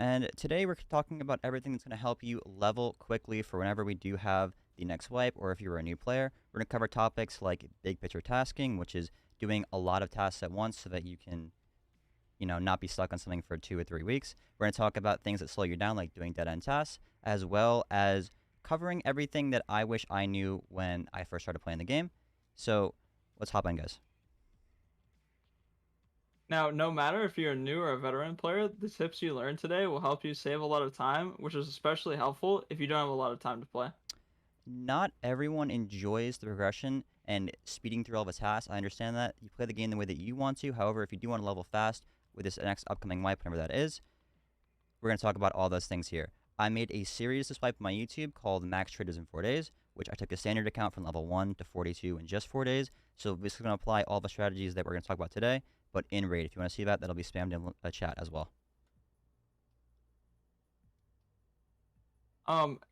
And today we're talking about everything that's going to help you level quickly for whenever we do have the next wipe, or if you're a new player. We're going to cover topics like big picture tasking, which is doing a lot of tasks at once so that you can, not be stuck on something for 2 or 3 weeks. We're going to talk about things that slow you down, like doing dead end tasks, as well as covering everything that I wish I knew when I first started playing the game. So let's hop in, guys. Now, no matter if you're a new or a veteran player, the tips you learn today will help you save a lot of time, which is especially helpful if you don't have a lot of time to play. Not everyone enjoys the progression and speeding through all the tasks. I understand that. You play the game the way that you want to. However, if you do want to level fast with this next upcoming wipe, whenever that is, we're going to talk about all those things here. I made a series this wipe on my YouTube called Max Traders in 4 Days, which I took a standard account from level 1 to 42 in just 4 days. So this is going to apply all the strategies that we're going to talk about today, but in raid. If you want to see that, that'll be spammed in a chat as well.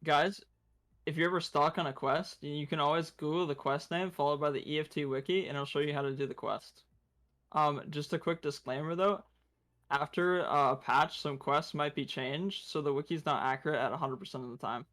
Guys, if you're ever stuck on a quest, you can always Google the quest name followed by the EFT wiki, and it'll show you how to do the quest. Just a quick disclaimer though, after a patch, some quests might be changed, so the wiki's not accurate at 100% of the time.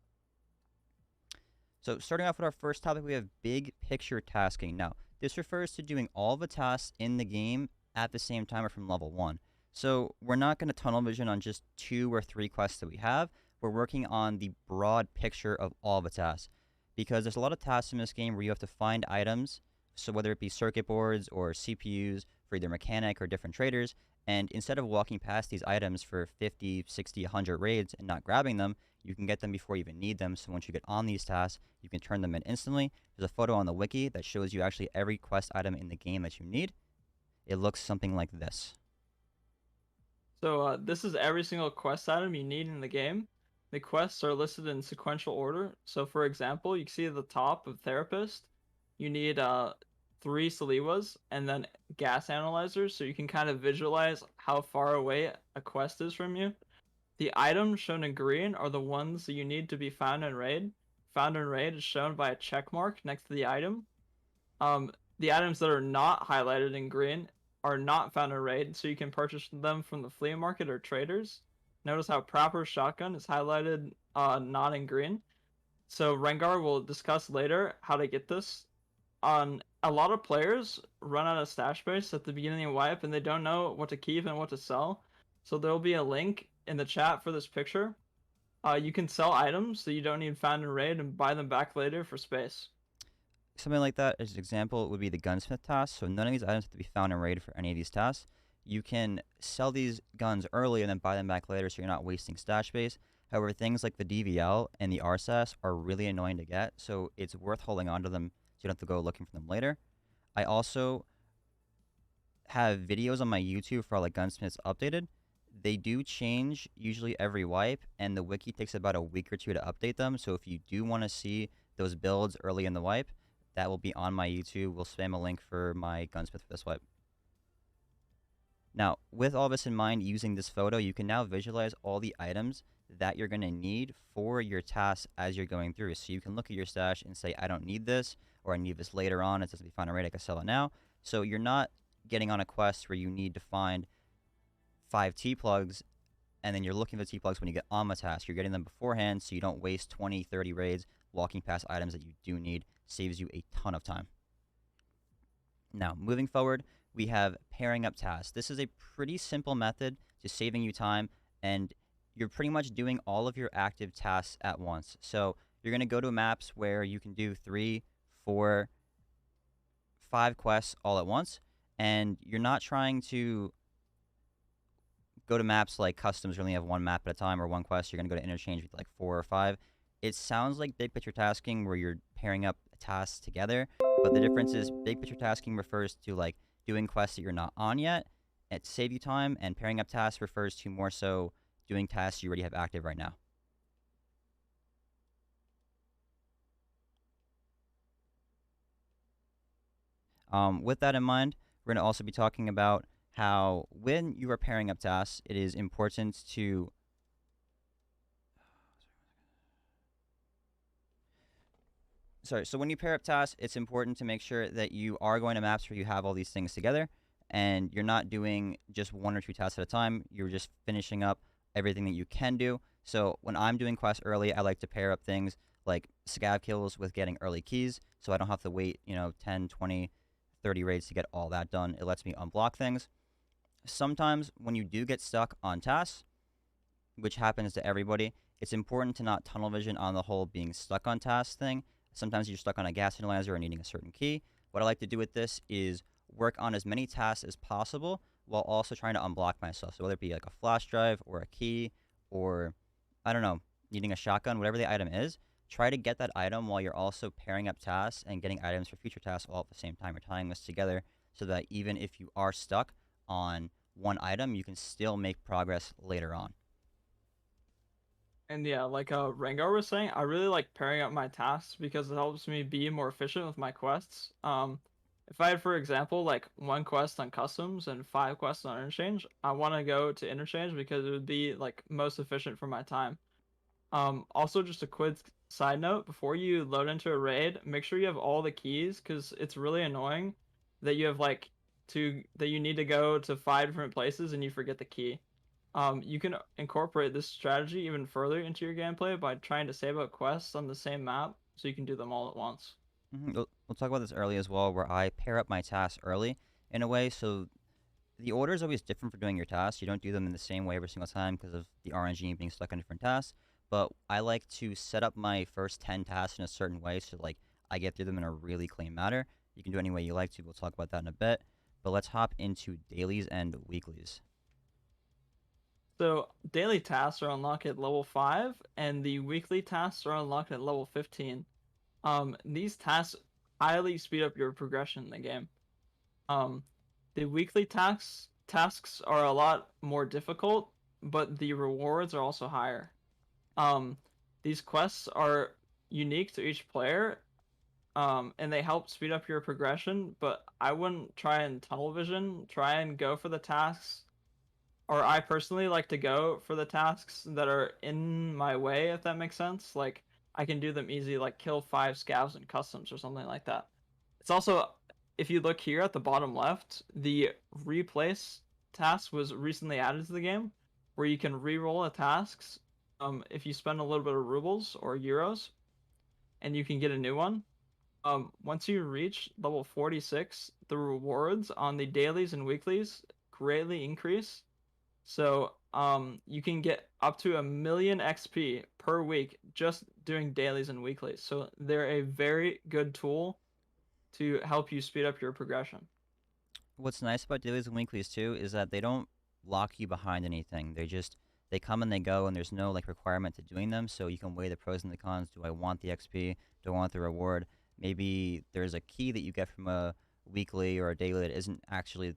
So starting off with our first topic, we have big picture tasking. Now, this refers to doing all the tasks in the game at the same time or from level 1. So we're not going to tunnel vision on just 2 or 3 quests that we have. We're working on the broad picture of all the tasks, because there's a lot of tasks in this game where you have to find items, so whether it be circuit boards or CPUs for either mechanic or different traders, and instead of walking past these items for 50, 60, 100 raids and not grabbing them, you can get them before you even need them. So once you get on these tasks, you can turn them in instantly. There's a photo on the wiki that shows you actually every quest item in the game that you need. It looks something like this. So this is every single quest item you need in the game. The quests are listed in sequential order. So for example, you can see at the top of Therapist, you need 3 Saliwas and then gas analyzers, so you can kind of visualize how far away a quest is from you. The items shown in green are the ones that you need to be found in raid. Found in raid is shown by a check mark next to the item. The items that are not highlighted in green are not found in raid, so you can purchase them from the flea market or traders. Notice how proper shotgun is highlighted not in green. So Rengawr will discuss later how to get this. A lot of players run out of stash space at the beginning of wipe and they don't know what to keep and what to sell. So there'll be a link in the chat for this picture. You can sell items that you don't need found in raid and buy them back later for space. Something like that, as an example, would be the gunsmith task. So none of these items have to be found in raid for any of these tasks. You can sell these guns early and then buy them back later, so you're not wasting stash space. However, things like the DVL and the RSAS are really annoying to get, so it's worth holding on to them so you don't have to go looking for them later. I also have videos on my YouTube for all the gunsmiths updated. They do change usually every wipe, and the wiki takes about a week or 2 to update them. So if you do want to see those builds early in the wipe, that will be on my YouTube. We'll spam a link for my gunsmith for this wipe. Now, with all this in mind, using this photo, you can now visualize all the items that you're going to need for your tasks as you're going through. So you can look at your stash and say, I don't need this, or I need this later on. It doesn't be found in raid, I can sell it now. So you're not getting on a quest where you need to find 5 T-plugs, and then you're looking for the T-plugs when you get on the task. You're getting them beforehand so you don't waste 20, 30 raids walking past items that you do need. Saves you a ton of time. Now, moving forward, we have pairing up tasks. This is a pretty simple method to saving you time, and you're pretty much doing all of your active tasks at once. So you're going to go to maps where you can do 3, 4, 5 quests all at once, and you're not trying to go to maps like customs where you only have 1 map at a time or 1 quest. You're going to go to interchange with like 4 or 5. It sounds like big picture tasking where you're pairing up tasks together, but the difference is big picture tasking refers to like doing quests that you're not on yet and to save you time, and pairing up tasks refers to more so doing tasks you already have active right now. With that in mind, we're going to also be talking about how when you are pairing up tasks, it is important to so when you pair up tasks, it's important to make sure that you are going to maps where you have all these things together, and you're not doing just 1 or 2 tasks at a time. You're just finishing up everything that you can do. So when I'm doing quests early, I like to pair up things like scav kills with getting early keys, so I don't have to wait, 10, 20, 30 raids to get all that done. It lets me unblock things. Sometimes when you do get stuck on tasks, which happens to everybody, it's important to not tunnel vision on the whole being stuck on task thing. Sometimes you're stuck on a gas analyzer or needing a certain key. What I like to do with this is work on as many tasks as possible while also trying to unblock myself. So whether it be like a flash drive or a key or, I don't know, needing a shotgun, whatever the item is, try to get that item while you're also pairing up tasks and getting items for future tasks all at the same time. You're tying this together so that even if you are stuck on one item, you can still make progress later on. And yeah, like Rengawr was saying, I really like pairing up my tasks because it helps me be more efficient with my quests. If I had, for example, like one quest on customs and five quests on interchange, I want to go to interchange because it would be like most efficient for my time. Also, just a quick side note, before you load into a raid, make sure you have all the keys because it's really annoying that you have like that you need to go to five different places and you forget the key. You can incorporate this strategy even further into your gameplay by trying to save out quests on the same map so you can do them all at once. We'll talk about this early as well, where I pair up my tasks early in a way. So the order is always different for doing your tasks. You don't do them in the same way every single time because of the RNG and being stuck on different tasks. But I like to set up my first 10 tasks in a certain way so like I get through them in a really clean manner. You can do any way you like to. We'll talk about that in a bit. But let's hop into dailies and weeklies. So daily tasks are unlocked at level 5 and the weekly tasks are unlocked at level 15. These tasks highly speed up your progression in the game. Um, the weekly tasks are a lot more difficult, but the rewards are also higher. Um, these quests are unique to each player, and they help speed up your progression, but I wouldn't try and tunnel vision. Try and go for the tasks, or I personally like to go for the tasks that are in my way, if that makes sense. Like, I can do them easy, like kill 5 scavs in customs or something like that. It's also, if you look here at the bottom left, the replace task was recently added to the game, where you can re-roll a tasks if you spend a little bit of rubles or euros, and you can get a new one. Once you reach level 46, the rewards on the dailies and weeklies greatly increase. So, you can get up to 1,000,000 XP per week just doing dailies and weeklies. So they're a very good tool to help you speed up your progression. What's nice about dailies and weeklies too is that they don't lock you behind anything. They come and they go, and there's no like requirement to doing them. So you can weigh the pros and the cons. Do I want the XP? Do I want the reward? Maybe there's a key that you get from a weekly or a daily that isn't actually,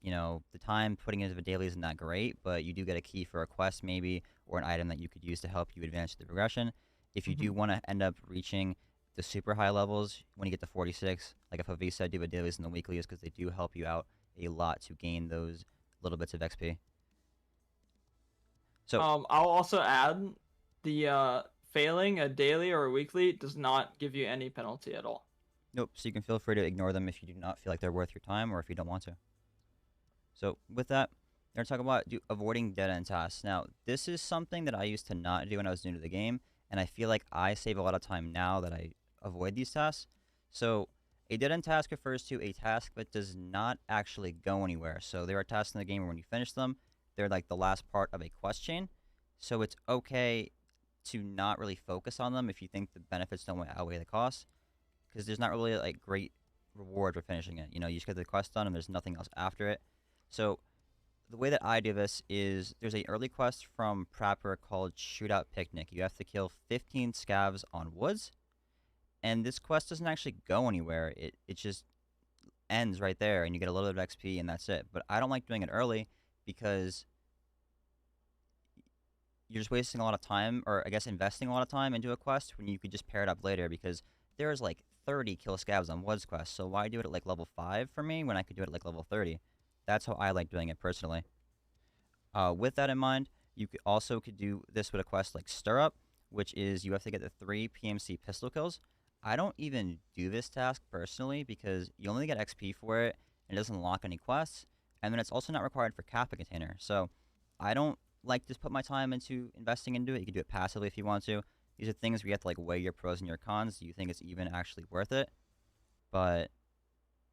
the time putting into the daily isn't that great, but you do get a key for a quest maybe or an item that you could use to help you advance the progression. If you do Mhm. want to end up reaching the super high levels when you get to 46, like if a said do the dailies and the weeklies because they do help you out a lot to gain those little bits of XP. So, I'll also add the failing a daily or a weekly does not give you any penalty at all. nope, so you can feel free to ignore them if you do not feel like they're worth your time or if you don't want to. So, with that, we're going to talk about avoiding dead end tasks. Now, this is something that I used to not do when I was new to the game, and I feel like I save a lot of time now that I avoid these tasks. So, a dead end task refers to a task that does not actually go anywhere. So, there are tasks in the game where when you finish them, they're like the last part of a quest chain. So, it's okay to not really focus on them if you think the benefits don't outweigh the costs, because there's not really like great reward for finishing it. You just get the quest done and there's nothing else after it. So the way that I do this is there's a early quest from Prapper called Shootout Picnic. You have to kill 15 scavs on woods, and this quest doesn't actually go anywhere. It just ends right there, and you get a little bit of XP, and that's it. But I don't like doing it early because you're just wasting a lot of time, or I guess investing a lot of time into a quest when you could just pair it up later because there's like 30 kill scavs on Woods quest. So why do it at like level 5 for me when I could do it at like level 30? That's how I like doing it personally. With that in mind, you could do this with a quest like Stir Up, which is you have to get the 3 PMC pistol kills. I don't even do this task personally because you only get XP for it and it doesn't unlock any quests, and then it's also not required for Kappa Container. So I don't like to put my time into investing into it. You can do it passively if you want to. These are things where you have to like weigh your pros and your cons. Do you think it's even actually worth it? But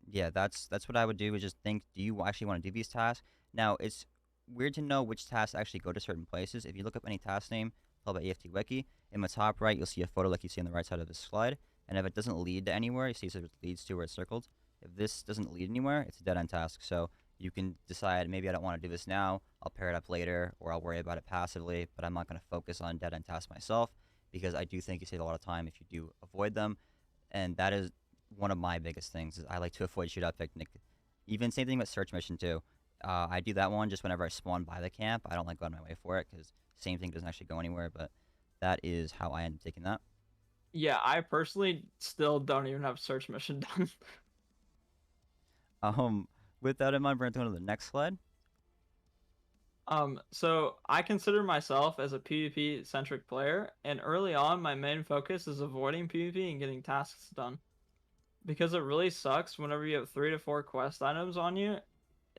yeah, that's what I would do. Is just think, do you actually want to do these tasks? Now it's weird to know which tasks actually go to certain places. If you look up any task name called by EFT Wiki, in the top right you'll see a photo like you see on the right side of this slide. And if it doesn't lead to anywhere, you see it leads to where it's circled. If this doesn't lead anywhere, it's a dead end task. So you can decide maybe I don't want to do this now. I'll pair it up later, or I'll worry about it passively. But I'm not going to focus on dead end tasks myself because I do think you save a lot of time if you do avoid them, and that is one of my biggest things. Is I like to avoid shootout picnic. Even same thing with search mission too. I do that one just whenever I spawn by the camp. I don't like going my way for it because same thing doesn't actually go anywhere. But that is how I end up taking that. Yeah, I personally still don't even have search mission done. Um, with that in mind, we're going to go to the next slide. So I consider myself as a PvP centric player, and early on, my main focus is avoiding PvP and getting tasks done. Because it really sucks whenever you have 3 to 4 quest items on you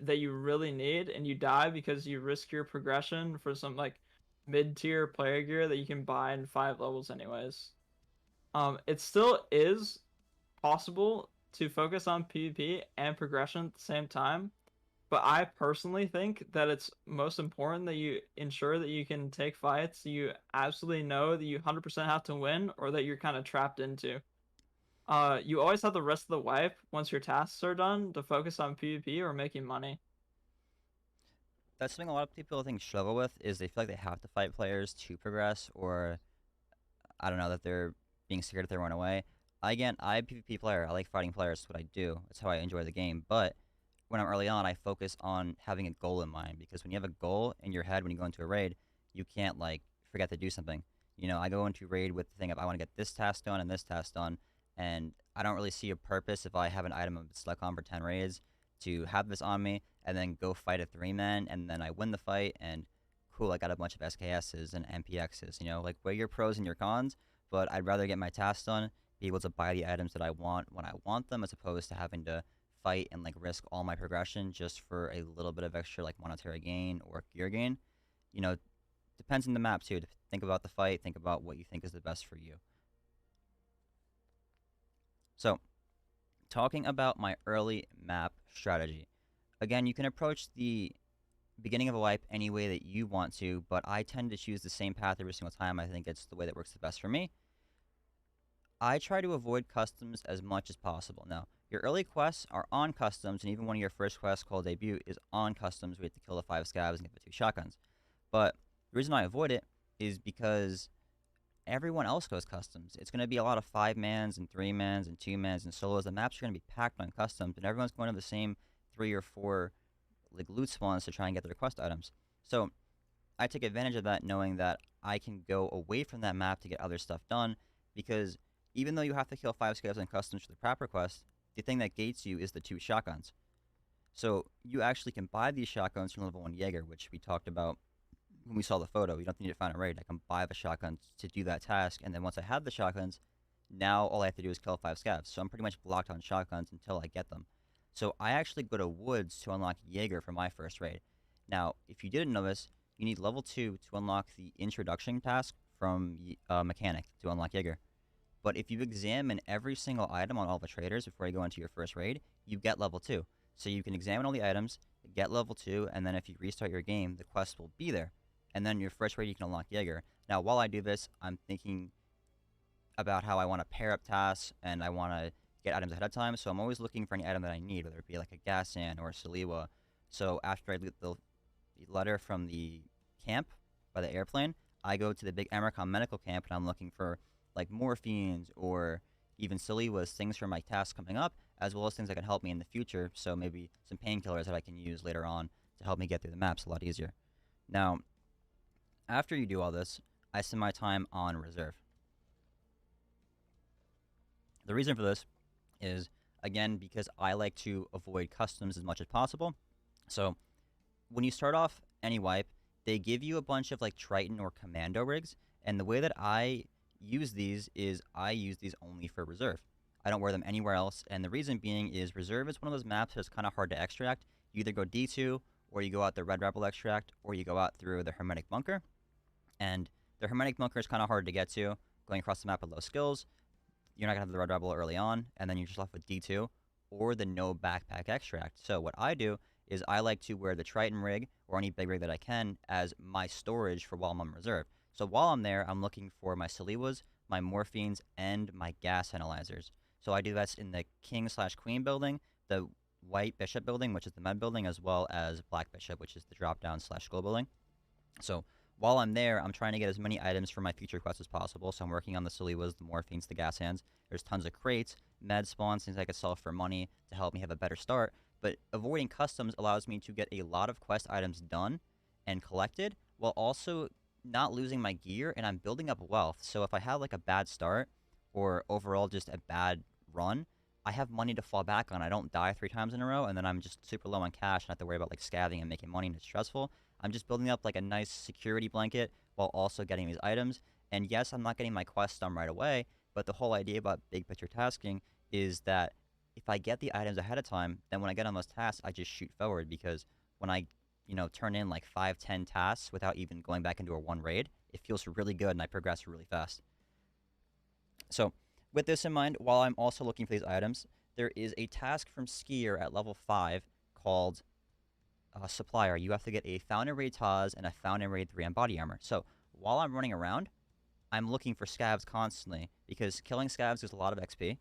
that you really need, and you die because you risk your progression for some like mid-tier player gear that you can buy in 5 levels anyways. It still is possible to focus on PvP and progression at the same time, but I personally think that it's most important that you ensure that you can take fights you absolutely know that you 100% have to win or that you're kind of trapped into. You always have the rest of the wipe once your tasks are done to focus on PvP or making money. That's something a lot of people I think struggle with is they feel like they have to fight players to progress, or I don't know that they're being scared if they run away. Again, I'm a PvP player. I like fighting players. That's what I do. That's how I enjoy the game. But when I'm early on, I focus on having a goal in mind because when you have a goal in your head when you go into a raid, you can't like forget to do something. I go into a raid with the thing of I want to get this task done and this task done, and I don't really see a purpose if I have an item of stuck on for 10 raids to have this on me and then go fight a 3-man and then I win the fight and cool, I got a bunch of SKSs and MPXs. Like weigh your pros and your cons, but I'd rather get my tasks done, be able to buy the items that I want when I want them, as opposed to having to fight and like risk all my progression just for a little bit of extra like monetary gain or gear gain. You know, depends on the map too. Think about the fight, think about what you think is the best for you. So, talking about my early map strategy. Again, you can approach the beginning of a wipe any way that you want to, but I tend to choose the same path every single time. I think it's the way that works the best for me. I try to avoid customs as much as possible. Now, your early quests are on customs, and even one of your first quests called Debut is on customs. We have to kill the 5 scavs and get the 2 shotguns. But the reason I avoid it is because everyone else goes customs. It's going to be a lot of 5-mans and 3-mans and 2-mans and solos. The maps are going to be packed on customs, and everyone's going to the same 3 or 4 like loot spawns to try and get their quest items. So I take advantage of that, knowing that I can go away from that map to get other stuff done, because even though you have to kill 5 scavs on customs for the proper quest, the thing that gates you is the 2 shotguns. So you actually can buy these shotguns from level 1 Jaeger, which we talked about when we saw the photo. You don't need to find a raid. I can buy the shotguns to do that task, and then once I have the shotguns, now all I have to do is kill 5 scavs. So I'm pretty much blocked on shotguns until I get them. So I actually go to woods to unlock Jaeger for my first raid. Now, if you didn't know this, you need level 2 to unlock the introduction task from Mechanic to unlock Jaeger. But if you examine every single item on all the traders before you go into your first raid, you get level 2. So you can examine all the items, get level 2, and then if you restart your game, the quest will be there. And then your first raid, you can unlock Jaeger. Now, while I do this, I'm thinking about how I want to pair up tasks and I want to get items ahead of time. So I'm always looking for any item that I need, whether it be like a gas can or a Saliwa. So after I get the letter from the camp by the airplane, I go to the big Emercom medical camp and I'm looking for like morphines or even Saliwas, things for my tasks coming up, as well as things that can help me in the future. So maybe some painkillers that I can use later on to help me get through the maps a lot easier. Now, after you do all this, I spend my time on reserve. The reason for this is, again, because I like to avoid customs as much as possible. So when you start off any wipe, they give you a bunch of like Triton or Commando rigs, and the way that I use these is I use these only for reserve. I don't wear them anywhere else, and the reason being is reserve is one of those maps that's kind of hard to extract. You either go D2 or you go out the Red Rebel extract, or you go out through the Hermetic Bunker. And the Hermetic Bunker is kind of hard to get to, going across the map with low skills. You're not going to have the Red Rebel early on, and then you're just left with D2 or the no backpack extract. So what I do is I like to wear the Triton rig or any big rig that I can as my storage for while I'm on reserve. So while I'm there, I'm looking for my Saliwas, my Morphines, and my gas analyzers. So I do that in the King/Queen building, the White Bishop building, which is the Med building, as well as Black Bishop, which is the drop down/Skull building. So while I'm there, I'm trying to get as many items for my future quests as possible. So I'm working on the Saliwas, the Morphines, the gas hands. There's tons of crates, med spawns, things I could sell for money to help me have a better start. But avoiding customs allows me to get a lot of quest items done and collected while also not losing my gear, and I'm building up wealth. So if I have like a bad start or overall just a bad run, I have money to fall back on. I don't die 3 times in a row, and then I'm just super low on cash and have to worry about like scavving and making money, and it's stressful. I'm just building up like a nice security blanket while also getting these items. And yes, I'm not getting my quests done right away, but the whole idea about big picture tasking is that if I get the items ahead of time, then when I get on those tasks, I just shoot forward, because when I, turn in like 5, 10 tasks without even going back into a one raid, it feels really good and I progress really fast. So with this in mind, while I'm also looking for these items, there is a task from Skier at level 5 called Supplier. You have to get a Found and Raid Taz and a Found and Raid 3M body armor. So while I'm running around, I'm looking for scavs constantly, because killing scavs is a lot of XP,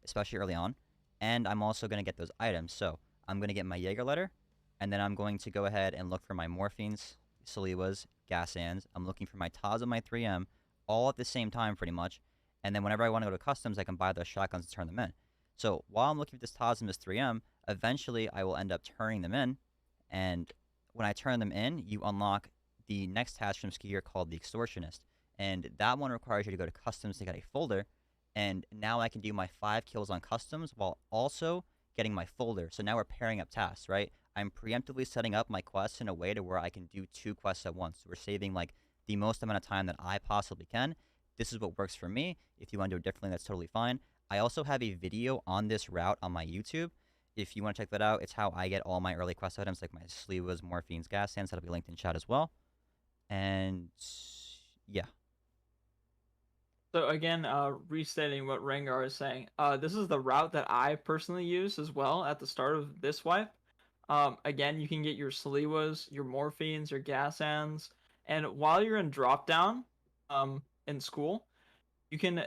especially early on, and I'm also going to get those items. So I'm going to get my Jaeger letter, and then I'm going to go ahead and look for my Morphines, Saliwas, gas hands. I'm looking for my Taz and my 3M, all at the same time pretty much, and then whenever I want to go to customs, I can buy those shotguns and turn them in. So while I'm looking for this Taz and this 3M, eventually I will end up turning them in, and when I turn them in, you unlock the next task from Skier called the Extortionist. And that one requires you to go to customs to get a folder. And now I can do my 5 kills on customs while also getting my folder. So now we're pairing up tasks, right? I'm preemptively setting up my quests in a way to where I can do 2 quests at once. We're saving like the most amount of time that I possibly can. This is what works for me. If you want to do it differently, that's totally fine. I also have a video on this route on my YouTube. If you want to check that out, it's how I get all my early quest items, like my Slivas, Morphines, gas hands. That'll be linked in chat as well. And yeah. So again, restating what Rengawr is saying, this is the route that I personally use as well at the start of this wipe. Again, you can get your Saliwas, your Morphines, your gas hands, and while you're in drop down, in school, you can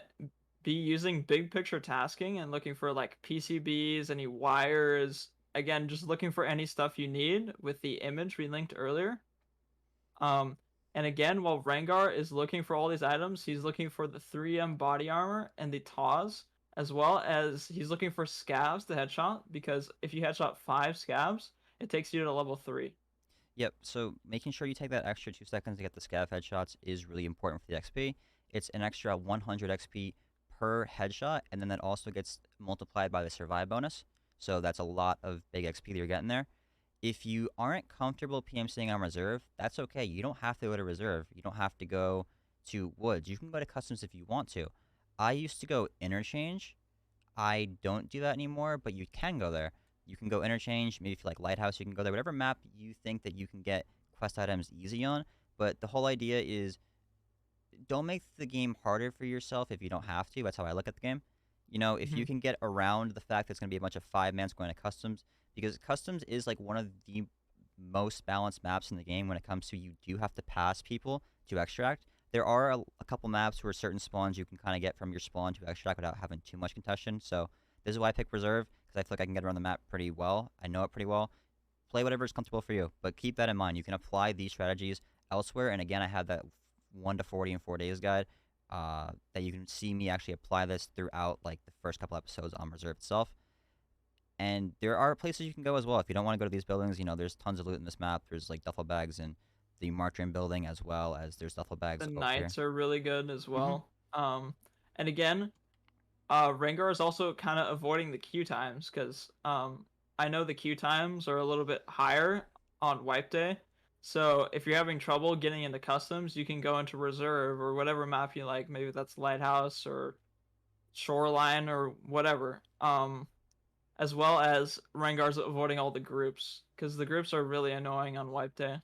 be using big picture tasking and looking for like PCBs, any wires. Again, just looking for any stuff you need with the image we linked earlier. And again, while Rengawr is looking for all these items, he's looking for the 3M body armor and the Taz, as well as he's looking for scavs to headshot, because if you headshot 5 scavs, it takes you to level 3. Yep, so making sure you take that extra 2 seconds to get the scav headshots is really important for the XP. It's an extra 100 XP per headshot, and then that also gets multiplied by the survive bonus. So that's a lot of big XP that you're getting there. If you aren't comfortable PMCing on reserve, that's okay. You don't have to go to reserve. You don't have to go to woods. You can go to customs if you want to. I used to go interchange. I don't do that anymore, but you can go there. You can go interchange. Maybe if you like lighthouse, you can go there. Whatever map you think that you can get quest items easy on. But the whole idea is, don't make the game harder for yourself if you don't have to. That's how I look at the game. If you can get around the fact that it's going to be a bunch of 5-mans going to customs, because customs is like one of the most balanced maps in the game when it comes to you do have to pass people to extract. There are a couple maps where certain spawns you can kind of get from your spawn to extract without having too much contention. So this is why I pick reserve, because I feel like I can get around the map pretty well. I know it pretty well. Play whatever is comfortable for you, but keep that in mind. You can apply these strategies elsewhere. And again, I have that 1 to 40 in 4 days guide that you can see me actually apply this throughout like the first couple episodes on reserve itself. And there are places you can go as well if you don't want to go to these buildings. There's tons of loot in this map. There's like duffel bags in the Martrim building, as well as there's duffel bags The over here. knights are really good as Mm-hmm. well. And again, Rengawr is also kind of avoiding the queue times, because I know the queue times are a little bit higher on wipe day. So if you're having trouble getting into customs, you can go into reserve or whatever map you like. Maybe that's lighthouse or shoreline or whatever. as well as Rengar's avoiding all the groups, because the groups are really annoying on wipe day.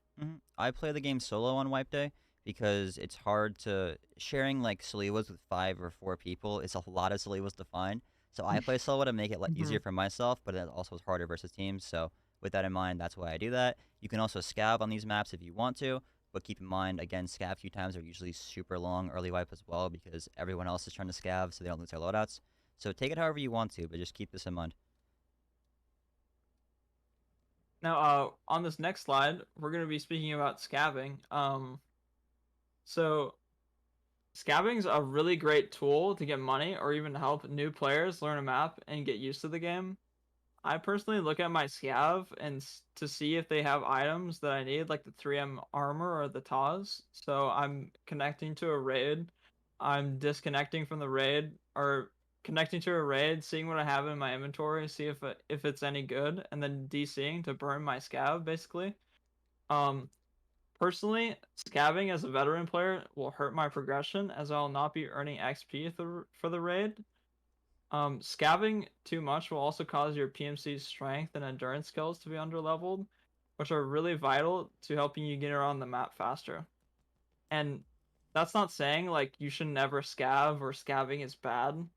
I play the game solo on wipe day because it's hard to sharing like Saliwas with 5 or 4 people. It's a lot of Saliwas to find. So I play solo to make it Mhm. easier for myself, but it also is harder versus teams. So with that in mind, that's why I do that. You can also scav on these maps if you want to, but keep in mind again, scav queue times are usually super long early wipe as well because everyone else is trying to scav, so they don't lose their loadouts. So take it however you want to, but just keep this in mind. Now, on this next slide, we're going to be speaking about scabbing. So scabbing's a really great tool to get money or even to help new players learn a map and get used to the game. I personally look at my scav and to see if they have items that I need, like the 3M armor or the Taz. So I'm connecting to a raid. I'm disconnecting from the raid or connecting to a raid, seeing what I have in my inventory, see if it's any good, and then DCing to burn my scav basically. Um, Personally, scabbing as a veteran player will hurt my progression as I'll not be earning XP for the raid. Scabbing too much will also cause your PMC's strength and endurance skills to be underleveled, which are really vital to helping you get around the map faster. And that's not saying like you should never scav or scabbing is bad.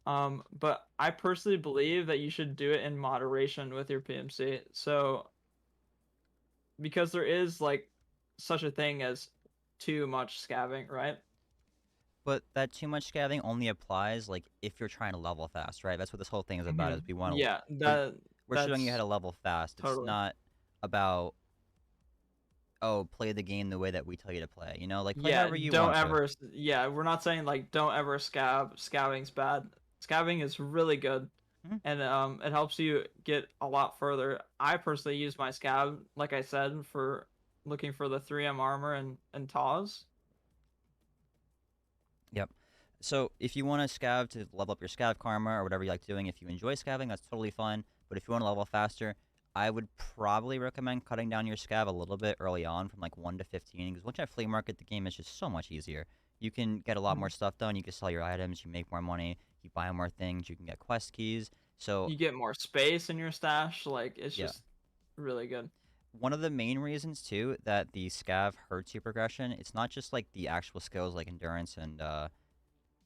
But I personally believe that you should do it in moderation with your PMC. So because there is like such a thing as too much scabbing, right? But that too much scavving only applies like if you're trying to level fast, right? That's what this whole thing is about. Is we want to Yeah, we're we're showing you how that's to level fast. It's totally. not about play the game the way that we tell you to play. You know, like play Yeah, however you don't want to. ever. Yeah, we're not saying like don't ever scab. Scabbing's bad. Scabbing is really good, Mhm. and it helps you get a lot further. I personally use my scab, like I said, for looking for the 3M armor and Taz. Yep. So if you want to scav to level up your scav karma or whatever you like doing, if you enjoy scavving, that's totally fine. But if you want to level faster, I would probably recommend cutting down your scav a little bit early on from like 1 to 15 because once you have flea market, the game is just so much easier. You can get a lot more Mhm. stuff done. You can sell your items. You make more money. You buy more things. You can get quest keys. So You get more space in your stash. Like it's yeah, just really good. one of the main reasons too that the scav hurts your progression, it's not just like the actual skills like endurance and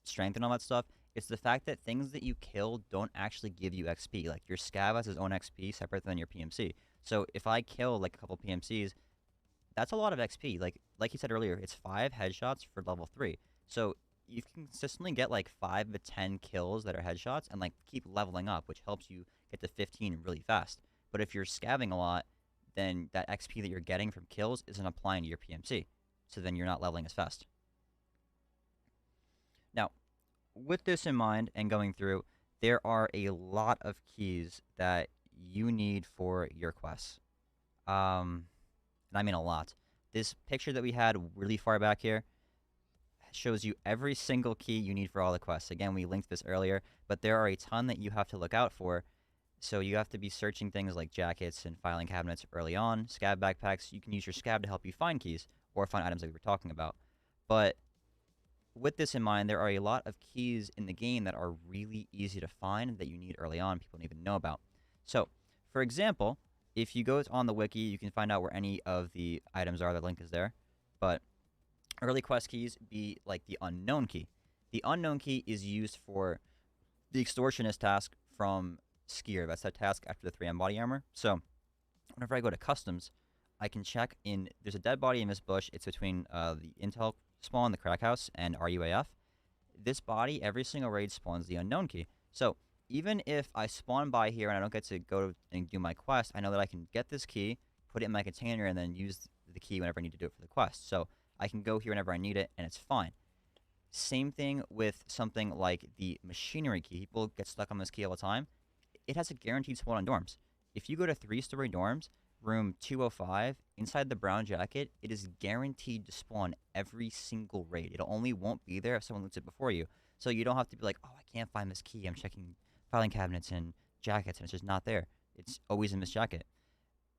strength and all that stuff. It's the fact that things that you kill don't actually give you XP. Like your scav has his own XP separate than your PMC. So if I kill like a couple PMCs, that's a lot of XP. Like you said earlier, it's 5 headshots for level 3. So you can consistently get like 5 to 10 kills that are headshots and like keep leveling up, which helps you get to 15 really fast. But if you're scabbing a lot, then that XP that you're getting from kills isn't applying to your PMC. So then you're not leveling as fast. Now, with this in mind and going through, there are a lot of keys that you need for your quests. And I mean a lot. This picture that we had really far back here shows you every single key you need for all the quests. Again, we linked this earlier, but there are a ton that you have to look out for. So you have to be searching things like jackets and filing cabinets early on, scab backpacks. You can use your scab to help you find keys or find items like we were talking about. But with this in mind, there are a lot of keys in the game that are really easy to find that you need early on, people don't even know about. So, for example, if you go on the wiki, you can find out where any of the items are. The link is there. But early quest keys be like the unknown key. The unknown key is used for the extortionist task from Skier. That's that task after the 3M body armor. So, whenever I go to customs, I can check in. There's a dead body in this bush. It's between the intel spawn, the crack house, and RUAF. This body, every single raid spawns the unknown key. So even if I spawn by here and I don't get to go and do my quest, I know that I can get this key, put it in my container, and then use the key whenever I need to do it for the quest. So I can go here whenever I need it, and it's fine. Same thing with something like the machinery key. People get stuck on this key all the time. It has a guaranteed spawn on dorms. If you go to 3-story dorms, room 205, inside the brown jacket, it is guaranteed to spawn every single raid. It only won't be there if someone loots it before you. So you don't have to be like, oh, I can't find this key. I'm checking filing cabinets and jackets, and it's just not there. It's always in this jacket.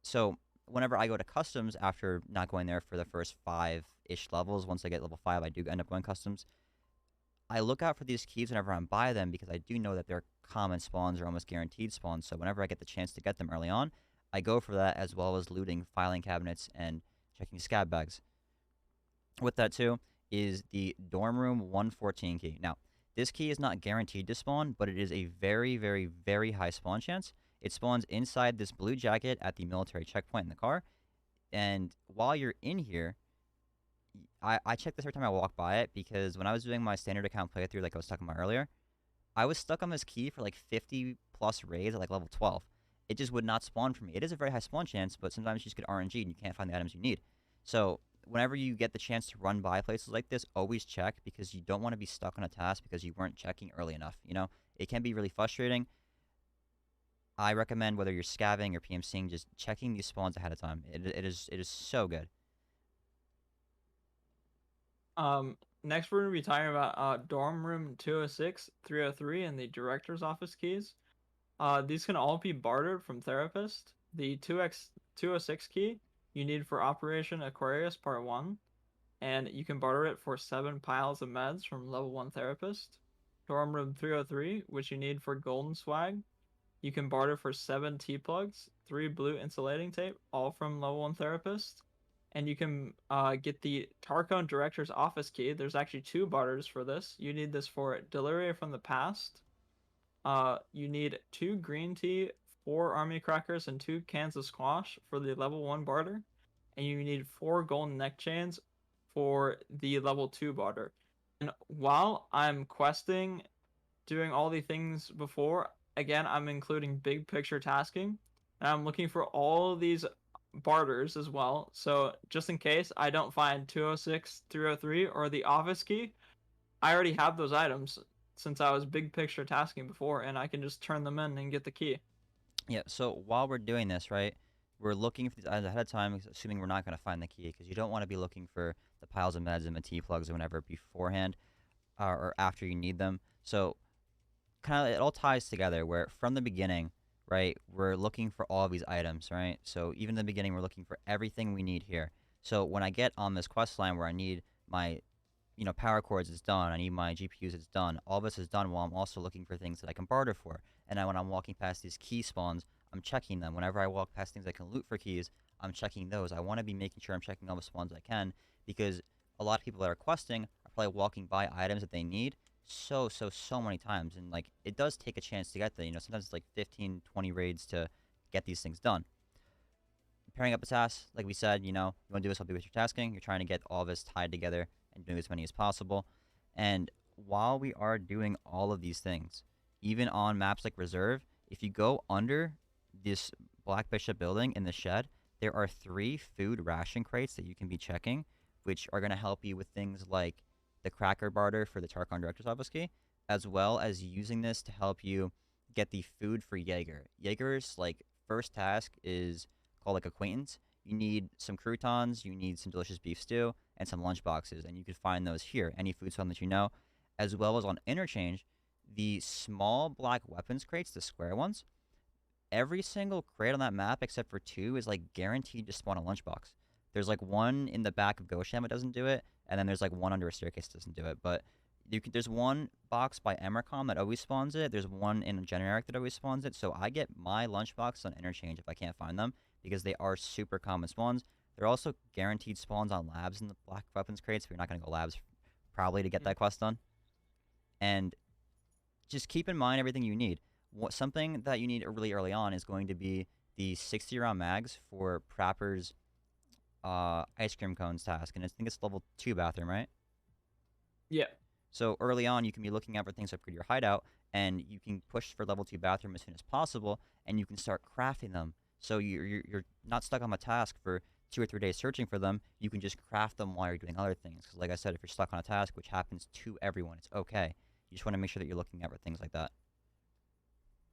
So whenever I go to customs after not going there for the first 5-ish levels, once I get level 5, I do end up going customs. I look out for these keys whenever I'm by them because I do know that they're common spawns or almost guaranteed spawns. So whenever I get the chance to get them early on, I go for that as well as looting filing cabinets and checking scav bags. With that too is the dorm room 114 key. Now, this key is not guaranteed to spawn, but it is a very, very, very high spawn chance. It spawns inside this blue jacket at the military checkpoint in the car. And while you're in here, I check this every time I walk by it because when I was doing my standard account playthrough, like I was talking about earlier, I was stuck on this key for like 50 plus raids at like level 12. It just would not spawn for me. It is a very high spawn chance, but sometimes you just get RNG and you can't find the items you need. So whenever you get the chance to run by places like this, always check because you don't want to be stuck on a task because you weren't checking early enough. You know, it can be really frustrating. I recommend whether you're scavving or PMCing, just checking these spawns ahead of time. It is so good. Next we're gonna be talking about dorm room 206, 303, and the director's office keys. These can all be bartered from therapist. The 206 key you need for Operation Aquarius Part 1, and you can barter it for 7 piles of meds from level 1 therapist. Dorm room 303, which you need for golden swag, you can barter for 7 T-plugs, 3 blue insulating tape, all from level 1 therapist. And you can get the Tarkon Director's Office key. There's actually 2 barters for this. You need this for Delivery from the Past. You need 2 green tea, 4 army crackers, and 2 cans of squash for the level 1 barter. And you need 4 golden neck chains for the level 2 barter. And while I'm questing, doing all the things before, again, I'm including big picture tasking. And I'm looking for all these barters as well. So just in case I don't find 206, 303, or the office key, I already have those items since I was big picture tasking before, and I can just turn them in and get the key. Yeah, so while we're doing this, right, we're looking for these items ahead of time, assuming we're not going to find the key, because you don't want to be looking for the piles of meds and the T-plugs or whenever beforehand or after you need them. So kind of it all ties together where from the beginning, right, we're looking for all of these items, right? So even in the beginning, we're looking for everything we need here. So when I get on this quest line where I need my power cords, it's done. I need my GPUs, it's done. All this is done while I'm also looking for things that I can barter for. And then when I'm walking past these key spawns, I'm checking them. Whenever I walk past things I can loot for keys, I'm checking those. I want to be making sure I'm checking all the spawns I can because a lot of people that are questing are probably walking by items that they need so many times. And like it does take a chance to get there. Sometimes it's like 15, 20 raids to get these things done. Pairing up a task, like we said, you want to do this, I'll do with your tasking. You're trying to get all this tied together and doing as many as possible. And while we are doing all of these things, even on maps like Reserve, if you go under this Black Bishop building in the shed, there are 3 food ration crates that you can be checking, which are going to help you with things like the cracker barter for the Tarkon Director's Office key, as well as using this to help you get the food for Jaeger. Jaeger's like first task is called like Acquaintance. You need some croutons, you need some delicious beef stew, and some lunch boxes, and you can find those here, any food zone that you know, as well as on Interchange, the small black weapons crates, the square ones. Every single crate on that map except for 2 is like guaranteed to spawn a lunchbox. There's like one in the back of Gosham that doesn't do it, and then there's like one under a staircase that doesn't do it. But there's one box by Emercom that always spawns it. There's one in a generic that always spawns it. So I get my lunchbox on Interchange if I can't find them because they are super common spawns. They're also guaranteed spawns on labs in the black weapons crates. So you're not going to go labs probably to get that quest done. And just keep in mind everything you need. Something that you need really early on is going to be the 60 round mags for Prapper's ice cream cones task. And I think it's level 2 bathroom, right? Yeah. So early on, you can be looking out for things to upgrade your hideout, and you can push for level 2 bathroom as soon as possible, and you can start crafting them. So you're not stuck on a task for 2 or 3 days searching for them. You can just craft them while you're doing other things. Because like I said, if you're stuck on a task, which happens to everyone, it's okay. You just want to make sure that you're looking out for things like that.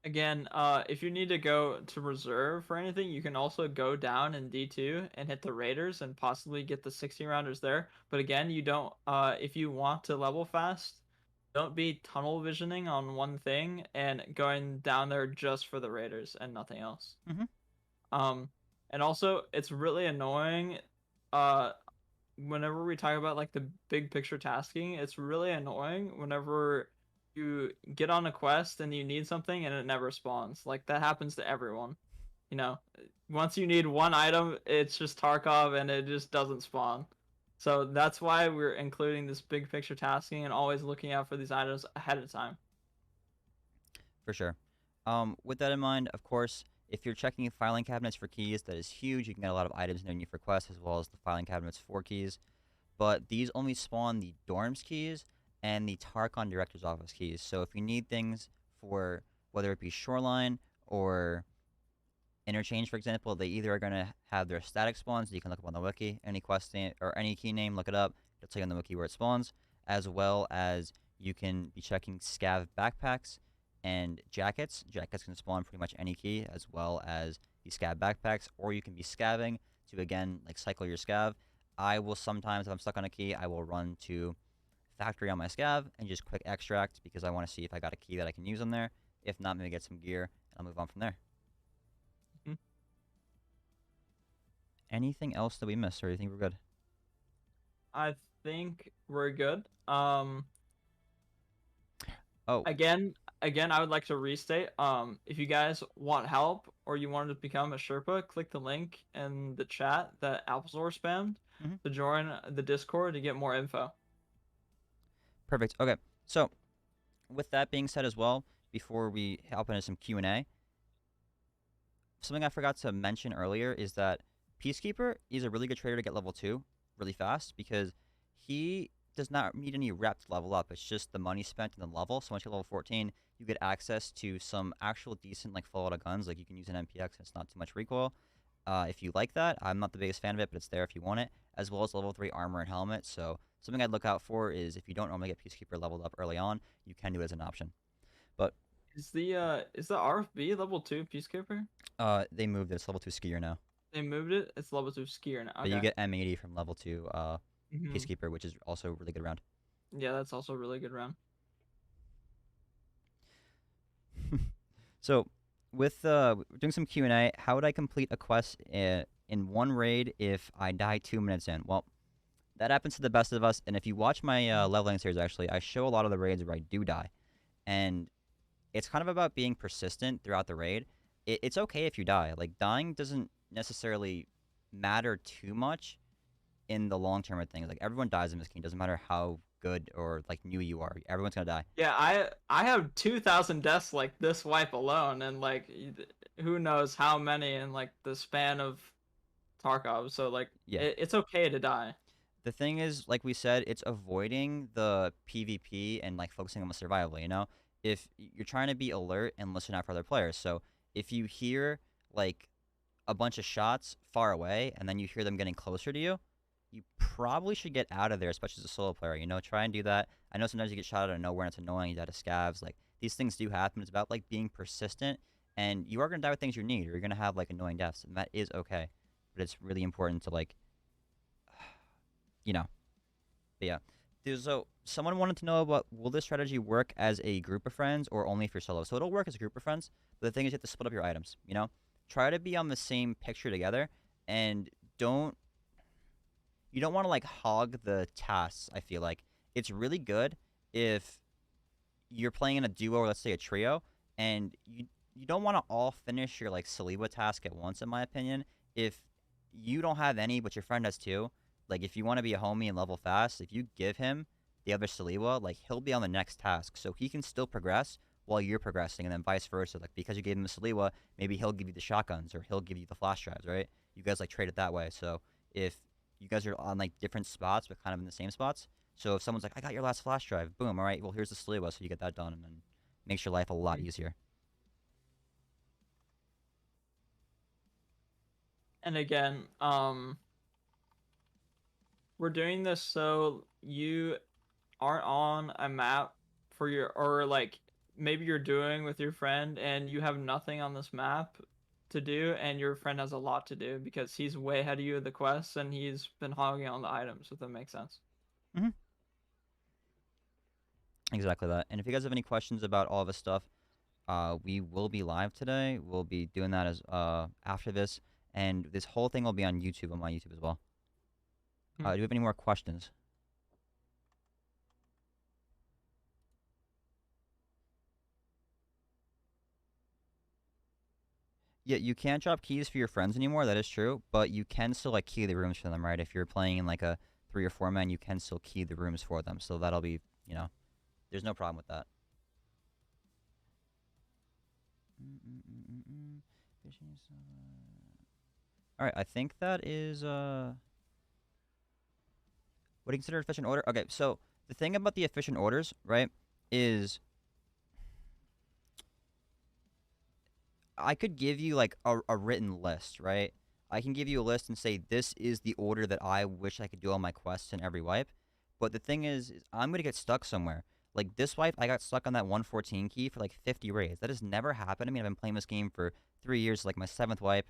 Again, if you need to go to reserve for anything, you can also go down in D2 and hit the raiders and possibly get the 60 rounders there. But again, you don't. If you want to level fast, don't be tunnel visioning on one thing and going down there just for the raiders and nothing else. Mm-hmm. Um, and also it's really annoying. Uh, whenever we talk about like the big picture tasking, it's really annoying whenever you get on a quest and you need something and it never spawns. Like that happens to everyone. You know, once you need one item, it's just Tarkov and it just doesn't spawn. So that's why we're including this big picture tasking and always looking out for these items ahead of time. For sure. With that in mind, of course, if you're checking filing cabinets for keys, that is huge. You can get a lot of items in there you need for quests, as well as the filing cabinets for keys. But these only spawn the dorms keys and the Tarkon director's office keys. So if you need things for whether it be shoreline or interchange, for example, they either are going to have their static spawns that you can look up on the wiki, any quest name or any key name, look it up. It'll tell you on the wiki where it spawns, as well as you can be checking scav backpacks and jackets. Jackets can spawn pretty much any key, as well as the scav backpacks, or you can be scavving to again like cycle your scav. I will sometimes, if I'm stuck on a key, I will run to factory on my scav and just quick extract because I want to see if I got a key that I can use on there. If not, maybe get some gear and I'll move on from there. Mhm. Anything else that we missed, or do you think we're good? I think we're good. Oh, Again, I would like to restate. If you guys want help or you wanted to become a Sherpa, click the link in the chat that Applesore spammed mhm. to join the Discord to get more info. Perfect. Okay, so with that being said as well, before we hop into some Q&A, something I forgot to mention earlier is that Peacekeeper is a really good trader to get level 2 really fast because he does not need any rep to level up. It's just the money spent and the level. So once you're level 14, you get access to some actual decent like full auto guns. Like you can use an MPX and it's not too much recoil. If you like that, I'm not the biggest fan of it, but it's there if you want it, as well as level 3 armor and helmet. So something I'd look out for is if you don't normally get Peacekeeper leveled up early on, you can do it as an option. But Is the RFB level 2 Peacekeeper? they moved it. It's level 2 skier now. They moved it. It's level 2 skier now. But you Okay. get M80 from level 2 Hmm. Peacekeeper, which is also a really good round. Yeah, that's also a really good round. So, with doing some Q&A, how would I complete a quest in one raid if I die 2 minutes in? Well, that happens to the best of us, and if you watch my leveling series, actually, I show a lot of the raids where I do die. And it's kind of about being persistent throughout the raid. It's okay if you die. Like, dying doesn't necessarily matter too much in the long term of things. Like, everyone dies in this game. Doesn't matter how good or, like, new you are. Everyone's gonna die. Yeah, I have 2,000 deaths like this wipe alone, and like who knows how many in like the span of Tarkov. So like Yeah. it's okay to die. The thing is, like we said, it's avoiding the PvP and like focusing on the survival. You know, if you're trying to be alert and listen out for other players, so if you hear like a bunch of shots far away and then you hear them getting closer to you, you probably should get out of there, especially as a solo player. You know, try and do that. I know sometimes you get shot out of nowhere and it's annoying. You die to scavs. Like these things do happen. It's about like being persistent, and you are gonna die with things you need, or you're gonna have like annoying deaths, and that is okay. But it's really important to like, you know, but yeah. So someone wanted to know about will this strategy work as a group of friends or only if you're solo? So it'll work as a group of friends, but the thing is you have to split up your items, you know? Try to be on the same picture together and don't you don't want to like hog the tasks, I feel like. It's really good if you're playing in a duo or let's say a trio and you don't want to all finish your like Saliba task at once in my opinion. If you don't have any but your friend has two, like if you want to be a homie and level fast, if you give him the other Saliwa, like he'll be on the next task so he can still progress while you're progressing and then vice versa. Like because you gave him the Saliwa, maybe he'll give you the shotguns or he'll give you the flash drives, right? You guys like trade it that way. So if you guys are on like different spots but kind of in the same spots, so if someone's like, I got your last flash drive, boom, all right, well, here's the Sliwa, so you get that done, and then makes your life a lot easier. And again, we're doing this so you aren't on a map for your or like maybe you're doing with your friend and you have nothing on this map to do and your friend has a lot to do because he's way ahead of you of the quests and he's been hogging on the items, if that makes sense. Hmm. Exactly that. And if you guys have any questions about all this stuff, we will be live today. We'll be doing that as after this, and this whole thing will be on YouTube on my YouTube as well. Hmm. Do you have any more questions? Yeah, you can't drop keys for your friends anymore. That is true, but you can still like key the rooms for them, right? If you're playing in like a 3 or 4 man, you can still key the rooms for them. So that'll be, you know, there's no problem with that. Fishing is, all right, I think that is what do you consider efficient order? Okay, so the thing about the efficient orders, right, is I could give you like a written list, right? I can give you a list and say this is the order that I wish I could do all my quests in every wipe. But the thing is I'm gonna get stuck somewhere. Like this wipe, I got stuck on that 114 key for like 50 raids. That has never happened to me. I've been playing this game for 3 years, like my seventh wipe.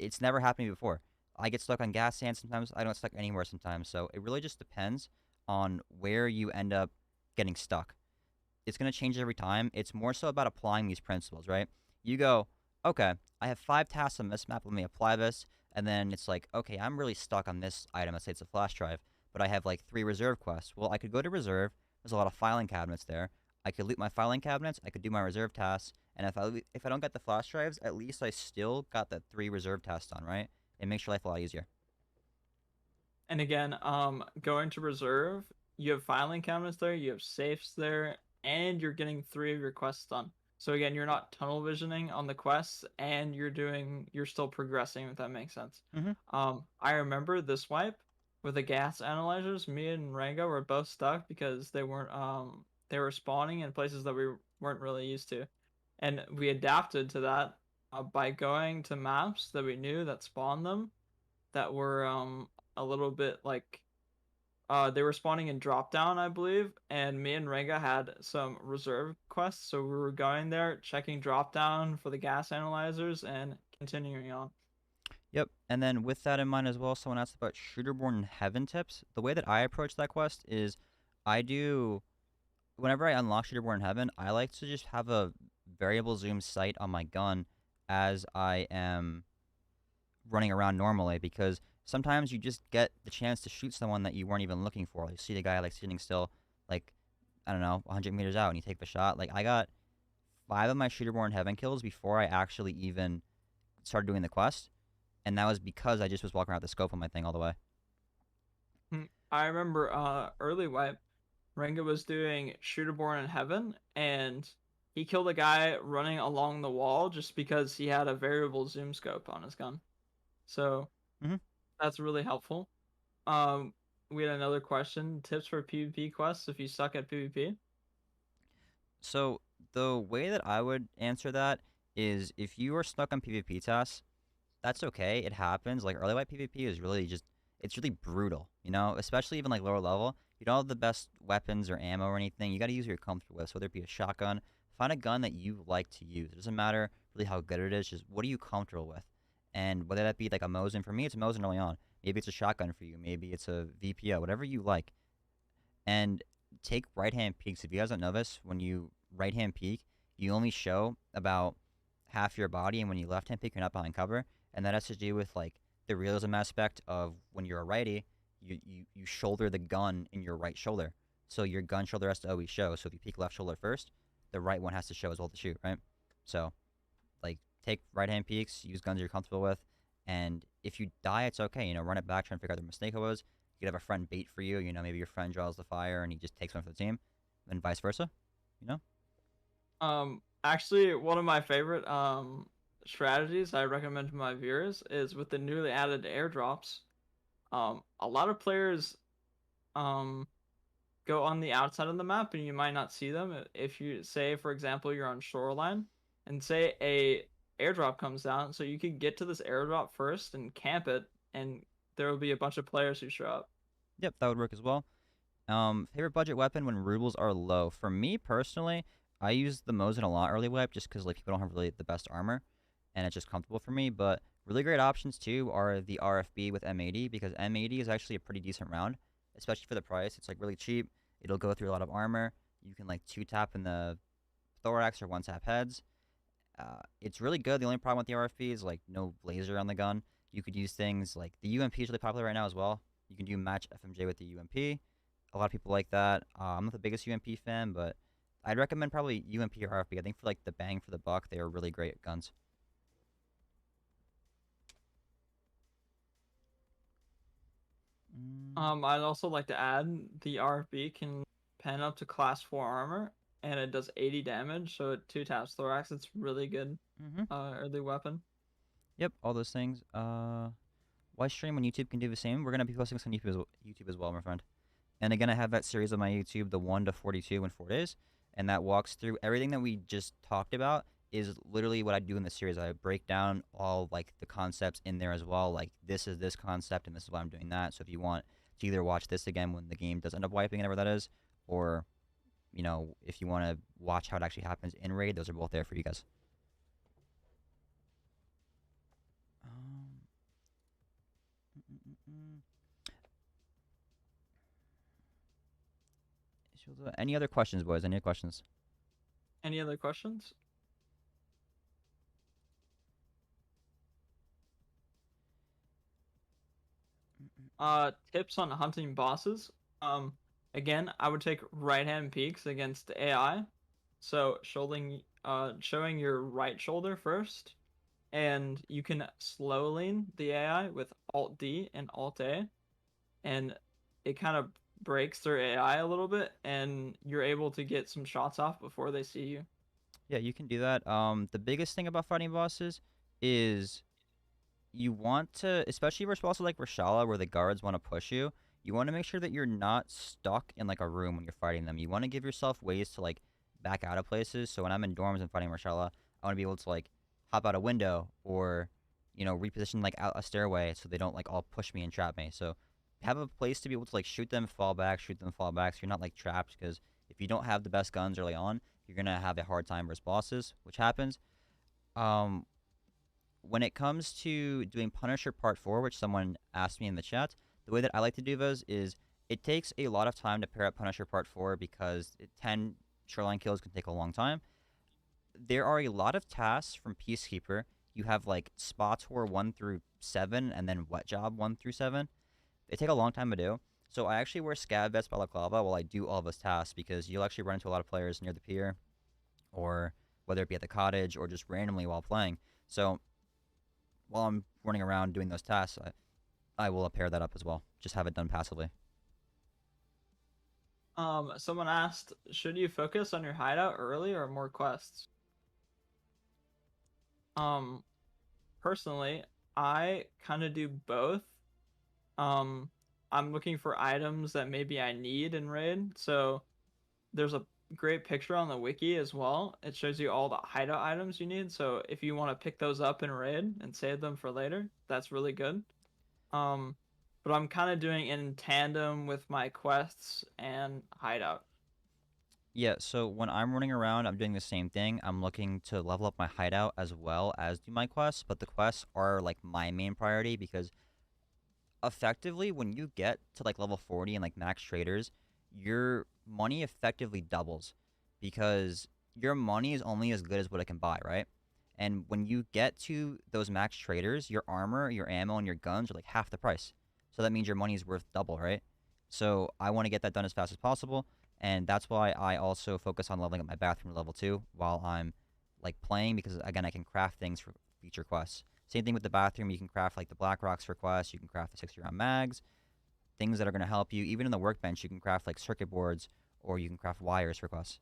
It's never happened to me before. I get stuck on gas sand sometimes. I don't get stuck anywhere sometimes. So it really just depends on where you end up getting stuck. It's going to change every time. It's more so about applying these principles, right? You go, okay, I have 5 tasks on this map. Let me apply this. And then it's like, okay, I'm really stuck on this item. Let's say it's a flash drive, but I have like 3 reserve quests. Well, I could go to reserve. There's a lot of filing cabinets there. I could loot my filing cabinets. I could do my reserve tasks. And if I don't get the flash drives, at least I still got the 3 reserve tasks done, right? It makes your life a lot easier. And again, going to reserve, you have filing cabinets there, you have safes there, and you're getting 3 of your quests done. So again, you're not tunnel visioning on the quests, and you're still progressing, if that makes sense. Mm-hmm. I remember this wipe with the gas analyzers. Me and Rengawr were both stuck because they were spawning in places that we weren't really used to, and we adapted to that by going to maps that we knew that spawned them that were a little bit like they were spawning in drop down, I believe, and me and Renga had some reserve quests, so we were going there, checking drop down for the gas analyzers, and continuing on. Yep. And then with that in mind as well, someone asked about Shooterborn in Heaven tips. The way that I approach that quest is I do whenever I unlock Shooterborn in Heaven, I like to just have a variable zoom sight on my gun as I am running around normally because sometimes you just get the chance to shoot someone that you weren't even looking for. You see the guy like sitting still, like I don't know, 100 meters out, and you take the shot. Like I got 5 of my Shooterborn Heaven kills before I actually even started doing the quest, and that was because I just was walking around with the scope on my thing all the way. I remember early wipe, Renga was doing Shooterborn in Heaven, and he killed a guy running along the wall just because he had a variable zoom scope on his gun. So Hmm. that's really helpful. Um, we had another question: tips for PvP quests if you suck at PvP. So the way that I would answer that is if you are stuck on PvP tasks, that's okay. It happens. Like early white PvP is really just it's really brutal, you know, especially even like lower level. You don't have the best weapons or ammo or anything. You got to use what you're comfortable with. So whether it be a shotgun, find a gun that you like to use. It doesn't matter really how good it is. Just what are you comfortable with? And whether that be like a Mosin, for me, it's a Mosin early on. Maybe it's a shotgun for you. Maybe it's a VPO, whatever you like. And take right hand peeks. If you guys don't know this, when you right hand peek, you only show about half your body, and when you left hand peek, you're not behind cover, and that has to do with like the realism aspect of when you're a righty, you shoulder the gun in your right shoulder, so your gun shoulder has to always show. So if you peek left shoulder first, the right one has to show as well to shoot, right? So like take right hand peeks, use guns you're comfortable with, and if you die, it's okay. You know, run it back, try and figure out the mistake it was. You could have a friend bait for you. You know, maybe your friend draws the fire and he just takes one for the team, and vice versa. You know. Actually, one of my favorite strategies I recommend to my viewers is with the newly added airdrops. A lot of players um go on the outside of the map and you might not see them. If you say, for example, you're on shoreline and say a airdrop comes down, so you can get to this airdrop first and camp it, and there will be a bunch of players who show up. Yep, that would work as well. Favorite budget weapon when rubles are low. For me personally, I use the Mosin a lot early wipe just because like people don't have really the best armor, and it's just comfortable for me. But really great options too are the RFB with M80 because M80 is actually a pretty decent round, especially for the price. It's like really cheap. It'll go through a lot of armor. You can like 2 tap in the thorax or 1 tap heads. It's really good. The only problem with the RFB is like no laser on the gun. You could use things like the UMP is really popular right now as well. You can do match FMJ with the UMP. A lot of people like that. I'm not the biggest UMP fan, but I'd recommend probably UMP or RFB. I think for like the bang for the buck, they are really great guns. I'd also like to add the RFB can pen up to class 4 armor, and it does 80 damage, so it 2 taps thorax. It's really good Mm-hmm. early weapon. Yep, all those things. Why stream when YouTube can do the same? We're gonna be posting this on YouTube as well, my friend. And again, I have that series on my YouTube, the 1 to 42 in 4 days, and that walks through everything that we just talked about. Is literally what I do in the series. I break down all like the concepts in there as well. Like this is this concept, and this is why I'm doing that. So if you want to either watch this again when the game does end up wiping, whatever that is, or if you want to watch how it actually happens in raid, those are both there for you guys. Um, mm, mm, mm, Any other questions, boys? Any questions? Any other questions? Tips on hunting bosses. Again, I would take right hand peeks against AI. So showing your right shoulder first, and you can slow lean the AI with Alt D and Alt A, and it kind of breaks their AI a little bit, and you're able to get some shots off before they see you. Yeah, you can do that. The biggest thing about fighting bosses is you want to, especially versus bosses like Reshala, where the guards want to push you. You want to make sure that you're not stuck in like a room when you're fighting them. You want to give yourself ways to like back out of places. So when I'm in dorms and fighting Reshala, I want to be able to like hop out a window or reposition like out a stairway so they don't like all push me and trap me. So have a place to be able to like shoot them, fall back, shoot them, fall back. So you're not like trapped because if you don't have the best guns early on, you're gonna have a hard time versus bosses, which happens. Um, when it comes to doing Punisher Part 4, which someone asked me in the chat, the way that I like to do those is it takes a lot of time to pair up Punisher Part 4 because 10 shoreline kills can take a long time. There are a lot of tasks from Peacekeeper. You have like Spa Tour 1 through 7 and then Wet Job 1 through 7. They take a long time to do. So I actually wear Scav Vest Balaclava while I do all those tasks because you'll actually run into a lot of players near the pier or whether it be at the cottage or just randomly while playing. So while I'm running around doing those tasks, I will pair that up as well. Just have it done passively. Someone asked, should you focus on your hideout early or more quests? Um, Personally, I kind of do both. Um, I'm looking for items that maybe I need in raid. So there's a great picture on the wiki as well. It shows you all the hideout items you need. So if you want to pick those up in raid and save them for later, that's really good. Um, but I'm kind of doing it in tandem with my quests and hideout. Yeah, so when I'm running around, I'm doing the same thing. I'm looking to level up my hideout as well as do my quests, but the quests are like my main priority because effectively when you get to like level 40 and like max traders, your money effectively doubles because your money is only as good as what it can buy, right? And when you get to those max traders, your armor, your ammo, and your guns are like half the price. So that means your money is worth double, right? So I want to get that done as fast as possible, and that's why I also focus on leveling up my bathroom to level 2 while I'm like playing because again I can craft things for future quests. Same thing with the bathroom. You can craft like the black rocks for quests. You can craft the 60-round mags, things that are going to help you. Even in the workbench, you can craft like circuit boards or you can craft wires for quests.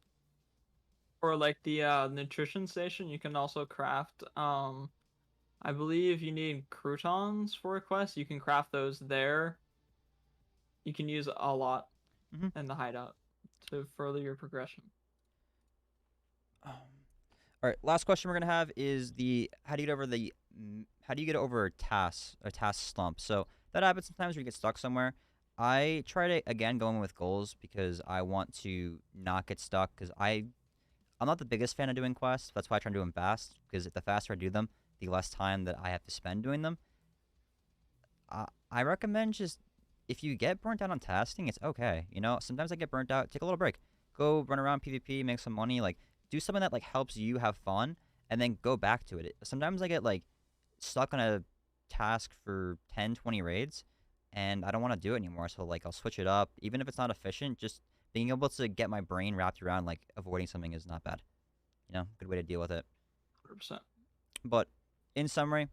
Or like the nutrition station, you can also craft. I believe you need croutons for a quest. You can craft those there. You can use a lot Mm-hmm. in the hideout to further your progression. All right, last question we're gonna have is the how do you get over tasks or task slump? So that happens sometimes where you get stuck somewhere. I try to again go in with goals because I want to not get stuck because I'm not the biggest fan of doing quests. That's why I try to do them fast because the faster I do them, the less time that I have to spend doing them. I recommend just if you get burnt out on tasking, it's okay. Sometimes I get burnt out. Take a little break. Go run around PvP, make some money. Like do something that like helps you have fun, and then go back to it. Sometimes I get like stuck on a task for 10, 20 raids, and I don't want to do it anymore. So like I'll switch it up, even if it's not efficient. Just being able to get my brain wrapped around like avoiding something is not bad. Good way to deal with it. 100%. But in summary,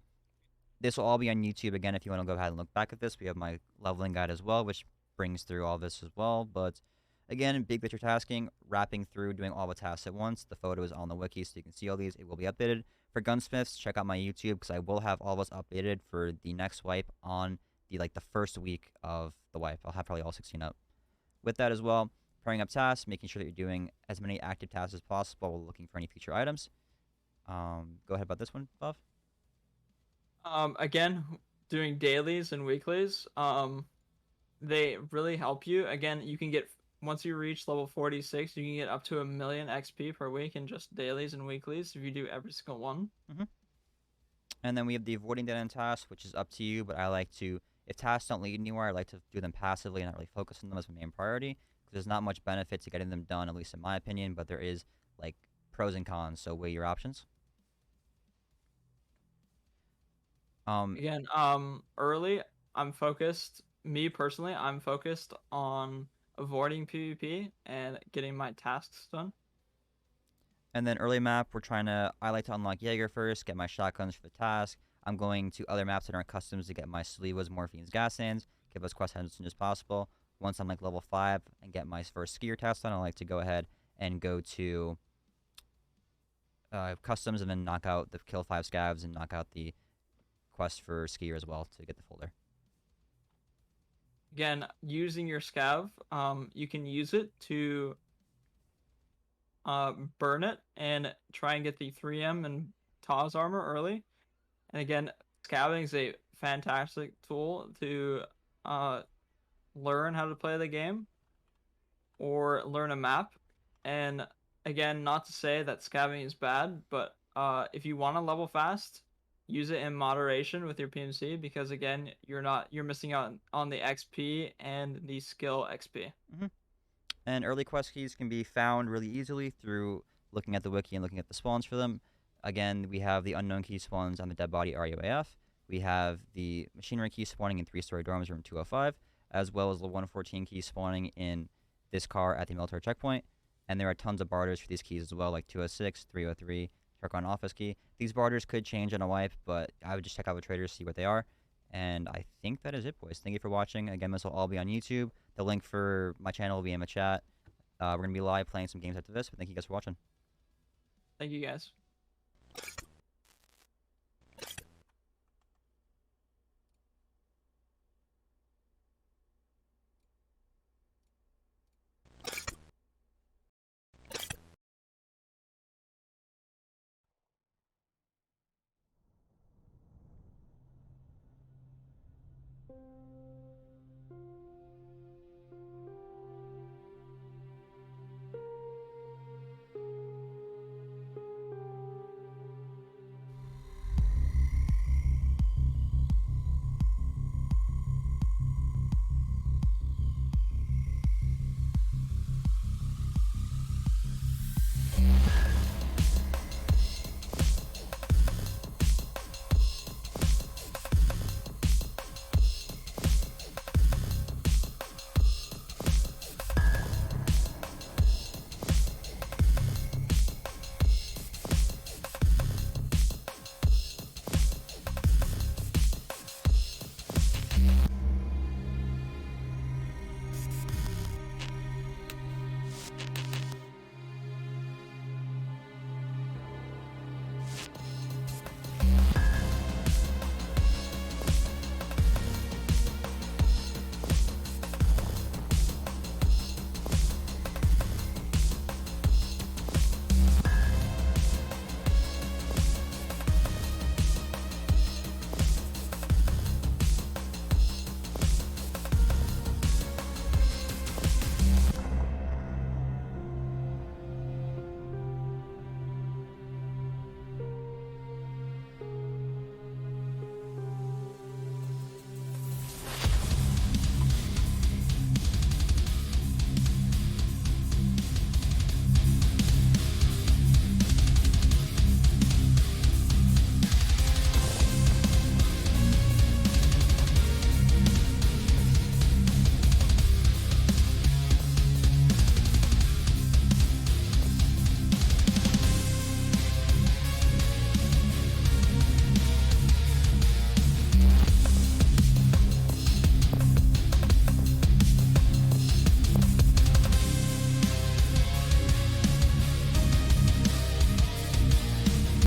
this will all be on YouTube again. If you want to go ahead and look back at this, we have my leveling guide as well, which brings through all this as well. But again, big picture tasking, wrapping through, doing all the tasks at once. The photo is on the wiki, so you can see all these. It will be updated. For gunsmiths, check out my YouTube because I will have all of us updated for the next wipe on the first week of the wipe. I'll have probably all 16 up. With that as well, pairing up tasks, making sure that you're doing as many active tasks as possible while looking for any future items. Go ahead about this one, Buff. Again, doing dailies and weeklies, they really help you. Again, you can get once you reach level 46, you can get up to 1,000,000 XP per week in just dailies and weeklies if you do every single one. Mm-hmm. And then we have the avoiding dead end tasks, which is up to you, but I like to, if tasks don't lead anywhere, I like to do them passively and not really focus on them as my main priority because there's not much benefit to getting them done, at least in my opinion, but there is like pros and cons, so weigh your options. Again, early, me personally, I'm focused on avoiding PvP and getting my tasks done. And then early map, I like to unlock Jaeger first, get my shotguns for the task. I'm going to other maps that aren't customs to get my Salivas, Morphines, Gas Sands, get those quests as soon as possible. Once I'm like level 5 and get my first skier task done, I like to go ahead and go to customs and then knock out the kill 5 scavs and knock out the quest for skier as well to get the folder. Again, using your scav, you can use it to burn it and try and get the 3M and Taz armor early. And again, scavenging is a fantastic tool to learn how to play the game or learn a map. And again, not to say that scavenging is bad, but if you want to level fast, use it in moderation with your PMC because again, you're missing out on the XP and the skill XP. Mm-hmm. And early quest keys can be found really easily through looking at the wiki and looking at the spawns for them. Again, we have the unknown key spawns on the dead body RUAF. We have the machinery key spawning in 3-story dorms room 205, as well as the 114 key spawning in this car at the military checkpoint. And there are tons of barters for these keys as well, like 206, 303, Turk-on office key. These barters could change on a wipe, but I would just check out the traders, see what they are. And I think that is it, boys. Thank you for watching. Again, this will all be on YouTube. The link for my channel will be in the chat. We're going to be live playing some games after this, but thank you guys for watching. Thank you guys.